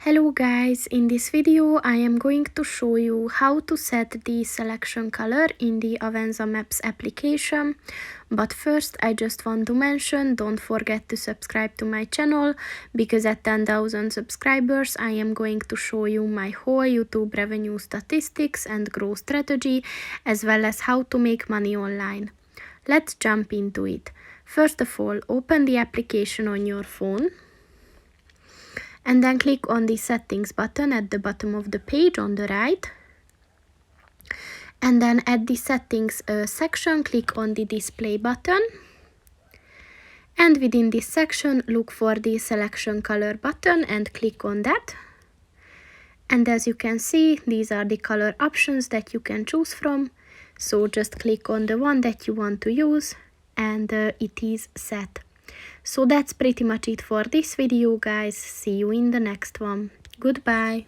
Hello guys, in this video I am going to show you how to set the selection color in the Avenza Maps application. But first I just want to mention, don't forget to subscribe to my channel, because at 10,000 subscribers I am going to show you my whole YouTube revenue statistics and growth strategy, as well as how to make money online. Let's jump into it. First of all, open the application on your phone. And then click on the settings button at the bottom of the page on the right. And then at the settings section, click on the display button. And within this section, look for the selection color button and click on that. And as you can see, these are the color options that you can choose from. So just click on the one that you want to use and it is set. So that's pretty much it for this video, guys. See you in the next one. Goodbye.